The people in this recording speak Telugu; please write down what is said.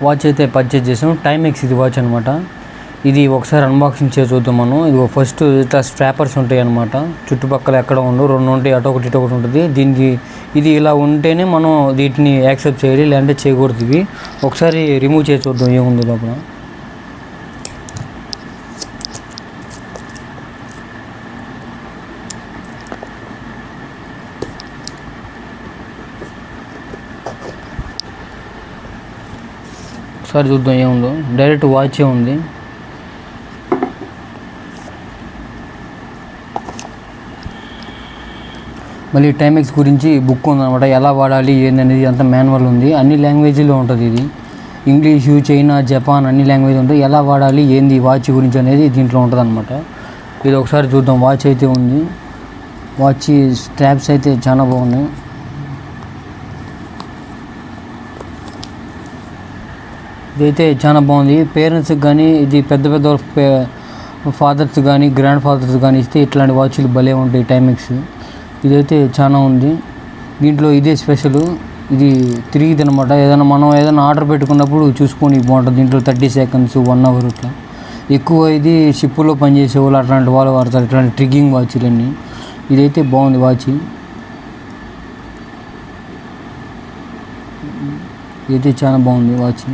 వాచ్ అయితే పర్చేజ్ చేసాం. టైమెక్స్ ఇది వాచ్ అనమాట. ఇది ఒకసారి అన్బాక్సింగ్ చేసి చూద్దాం మనం. ఇది ఫస్ట్ ఇట్లా స్ట్రాపర్స్ ఉంటాయి అనమాట. చుట్టుపక్కల ఎక్కడ ఉండవు, 2 ఉంటాయి, అటు ఒకటి ఇటు ఒకటి ఉంటుంది. ఇది ఇలా ఉంటేనే మనం వీటిని యాక్సెప్ట్ చేయాలి, లేదంటే చేయకూడదు. ఇవి ఒకసారి రిమూవ్ చేసి చూద్దాం ఏముంది లోపల. ఒకసారి చూద్దాం ఏముందో. డైరెక్ట్ వాచే ఉంది. మళ్ళీ టైమెక్స్ గురించి బుక్ ఉందన్నమాట. ఎలా వాడాలి ఏందనేది అంత మాన్యువల్ ఉంది. అన్ని లాంగ్వేజ్లో ఉంటుంది ఇది. ఇంగ్లీషు, చైనా, జపాన్ అన్ని లాంగ్వేజ్ ఉంటాయి. ఎలా వాడాలి ఏంది వాచ్ గురించి అనేది దీంట్లో ఉంటుంది అనమాట. ఇది ఒకసారి చూద్దాం. వాచ్ అయితే ఉంది. వాచ్ స్ట్రాప్స్ అయితే చాలా బాగున్నాయి. ఇదైతే చాలా బాగుంది. పేరెంట్స్కి కానీ, ఇది పెద్ద ఫాదర్స్ కానీ, గ్రాండ్ ఫాదర్స్ కానీ ఇస్తే ఇట్లాంటి వాచ్లు భలే ఉంటాయి టైమెక్స్. ఇదైతే చాలా ఉంది. దీంట్లో ఇదే స్పెషల్. ఇది తిరిగిది అనమాట. ఏదైనా ఆర్డర్ పెట్టుకున్నప్పుడు చూసుకొని బాగుంటుంది. దీంట్లో 30 seconds 1 hour ఇట్లా. ఎక్కువ ఇది షిప్పులో పనిచేసే వాళ్ళు అట్లాంటి వాళ్ళు వాడతారు ఇట్లాంటి ట్రిగ్గింగ్ వాచ్లన్నీ. ఇదైతే బాగుంది వాచ్. ఇదైతే చాలా బాగుంది వాచ్.